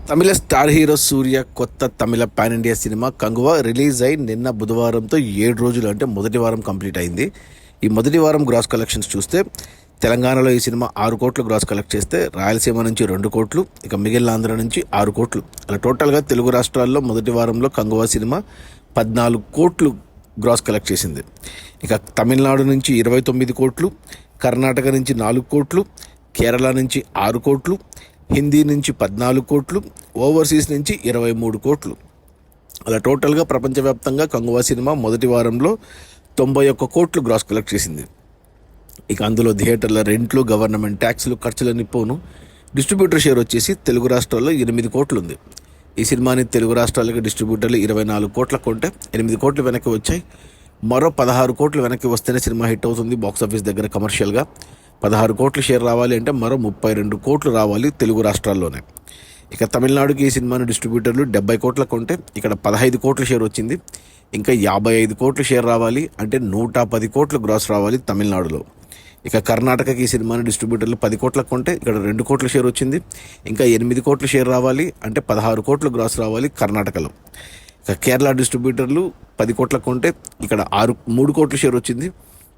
తమిళ star hero Suriya కొత్త Tamil pan India సినిమా Kanguva release అయి నిన్న బుధవారంతో 7 రోజులు అంటే మొదటి వారం కంప్లీట్ అయింది. ఈ మొదటి వారం గ్రాస్ కలెక్షన్స్ చూస్తే తెలంగాణలో ఈ సినిమా 6 కోట్లు గ్రాస్ కలెక్ట్ చేస్తే రాయలసీమ నుంచి 2 కోట్లు, ఇక మిగిలిన ఆంధ్ర నుంచి 6 కోట్లు, అలా టోటల్గా తెలుగు రాష్ట్రాల్లో మొదటి వారంలో కంగువ సినిమా 14 కోట్లు గ్రాస్ కలెక్ట్ చేసింది. ఇక తమిళనాడు నుంచి 29 కోట్లు, కర్ణాటక నుంచి 4 కోట్లు, కేరళ నుంచి 6 కోట్లు, హిందీ నుంచి 14 కోట్లు, ఓవర్సీస్ నుంచి 23 కోట్లు, అలా టోటల్గా ప్రపంచవ్యాప్తంగా కంగువా సినిమా మొదటి వారంలో 91 కోట్లు గ్రాస్ కలెక్ట్ చేసింది. ఇక అందులో థియేటర్ల రెంట్లు, గవర్నమెంట్ ట్యాక్స్లు, ఖర్చులన్నీ పోను డిస్ట్రిబ్యూటర్ షేర్ వచ్చేసి తెలుగు రాష్ట్రాల్లో 8 కోట్లు ఉంది. ఈ సినిమాని తెలుగు రాష్ట్రాలకి డిస్ట్రిబ్యూటర్లు 24 కోట్ల కొంటే 8 కోట్లు వెనక్కి వచ్చాయి. మరో 16 కోట్లు వెనక్కి వస్తేనే సినిమా హిట్ అవుతుంది బాక్సాఫీస్ దగ్గర కమర్షియల్గా. 16 కోట్ల షేర్ రావాలి అంటే మరో 32 కోట్లు రావాలి తెలుగు రాష్ట్రాల్లోనే. ఇక తమిళనాడుకి ఈ సినిమాను డిస్ట్రిబ్యూటర్లు 70 కోట్ల కొంటే ఇక్కడ 15 కోట్ల షేర్ వచ్చింది. ఇంకా 55 కోట్ల షేర్ రావాలి అంటే 110 కోట్లు గ్రాస్ రావాలి తమిళనాడులో. ఇక కర్ణాటకకి ఈ సినిమాని డిస్ట్రిబ్యూటర్లు 10 కోట్ల కొంటే ఇక్కడ 2 కోట్ల షేర్ వచ్చింది. ఇంకా 8 కోట్ల షేర్ రావాలి అంటే 16 కోట్లు గ్రాస్ రావాలి కర్ణాటకలో. ఇక కేరళ డిస్ట్రిబ్యూటర్లు 10 కోట్ల కొంటే ఇక్కడ 3 కోట్ల షేర్ వచ్చింది.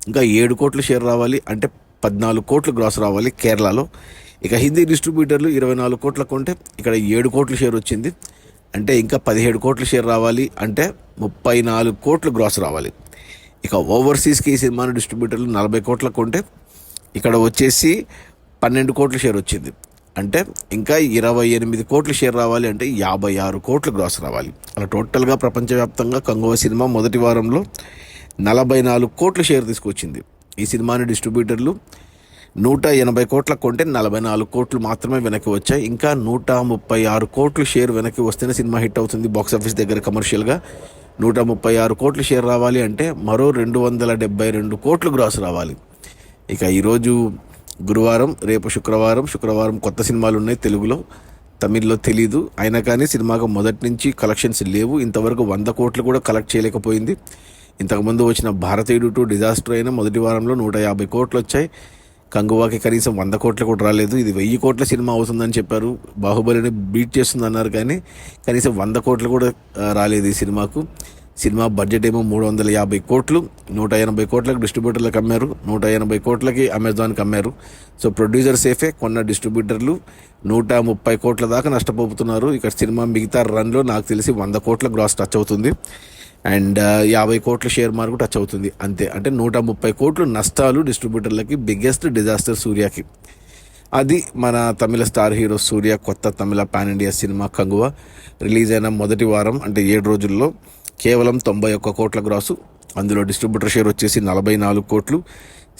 ఇంకా 7 కోట్ల షేర్ రావాలి అంటే 14 కోట్లు గ్రాస్ రావాలి కేరళలో. ఇక హిందీ డిస్ట్రిబ్యూటర్లు 24 కోట్ల కొంటే ఇక్కడ 7 కోట్ల షేర్ వచ్చింది అంటే ఇంకా 17 కోట్ల షేర్ రావాలి అంటే 34 కోట్లు గ్రాస్ రావాలి. ఇక ఓవర్సీస్కి ఈ సినిమాను డిస్ట్రిబ్యూటర్లు 40 కోట్ల కొంటే ఇక్కడ వచ్చేసి 12 కోట్ల షేర్ వచ్చింది అంటే ఇంకా 28 కోట్ల షేర్ రావాలి అంటే 56 కోట్లు గ్రాస్ రావాలి. అలా టోటల్గా ప్రపంచవ్యాప్తంగా కంగువ సినిమా మొదటి వారంలో 44 కోట్ల షేర్ తీసుకొచ్చింది. ఈ సినిమాని డిస్ట్రిబ్యూటర్లు 180 కోట్ల కొంటే 44 కోట్లు మాత్రమే వెనక్కి వచ్చాయి. ఇంకా 136 కోట్లు షేర్ వెనక్కి వస్తేనే సినిమా హిట్ అవుతుంది బాక్సాఫీస్ దగ్గర కమర్షియల్గా. 136 కోట్లు షేర్ రావాలి అంటే మరో 272 కోట్లు గ్రాస్ రావాలి. ఇక ఈరోజు గురువారం, రేపు శుక్రవారం కొత్త సినిమాలు ఉన్నాయి తెలుగులో, తమిళ్లో తెలీదు. అయినా కానీ సినిమాకు మొదటి నుంచి కలెక్షన్స్ లేవు. ఇంతవరకు 100 కోట్లు కూడా కలెక్ట్ చేయలేకపోయింది. ఇంతకుముందు వచ్చిన భారతీయుడు 2 డిజాస్టర్ అయిన మొదటి వారంలో 150 కోట్లు వచ్చాయి. కంగువాకి కనీసం 100 కోట్లు కూడా రాలేదు. ఇది 1000 కోట్ల సినిమా అవుతుందని చెప్పారు, బాహుబలిని బీట్ చేస్తుందన్నారు, కానీ కనీసం 100 కోట్లు కూడా రాలేదు ఈ సినిమాకు. సినిమా బడ్జెట్ ఏమో 350 కోట్లు, 180 కోట్లకు డిస్ట్రిబ్యూటర్లకు అమ్మారు, 180 కోట్లకి అమెజాన్కి అమ్మారు. సో ప్రొడ్యూసర్ సేఫే, కొన్న డిస్ట్రిబ్యూటర్లు 130 కోట్ల దాకా నష్టపోతున్నారు. ఇక్కడ సినిమా మిగతా రన్లో నాకు తెలిసి 100 కోట్ల గ్రాస్ టచ్ అవుతుంది అండ్ 50 కోట్ల షేర్ మార్కు టచ్ అవుతుంది అంతే. అంటే 130 కోట్లు నష్టాలు డిస్ట్రిబ్యూటర్లకి. Biggest disaster సూర్యకి. అది మన తమిళ స్టార్ హీరో సూర్య కొత్త తమిళ పాన్ ఇండియా సినిమా కంగువ రిలీజ్ అయిన మొదటి వారం అంటే 7 రోజుల్లో కేవలం 91 కోట్ల గ్రాసు. అందులో డిస్ట్రిబ్యూటర్ షేర్ వచ్చేసి 44 కోట్లు.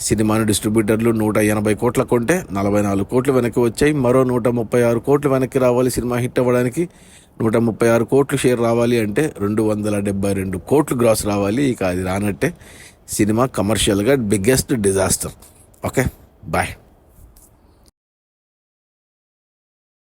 సినిమాను డిస్ట్రిబ్యూటర్లు 180 కోట్ల కొంటే 44 కోట్లు వెనక్కి వచ్చాయి. మరో 136 కోట్లు వెనక్కి రావాలి సినిమా హిట్ అవ్వడానికి. 136 కోట్లు షేర్ రావాలి అంటే 272 కోట్లు గ్రాస్ రావాలి. ఇక అది రానట్టే. సినిమా కమర్షియల్గా బిగ్గెస్ట్ డిజాస్టర్. Okay, bye.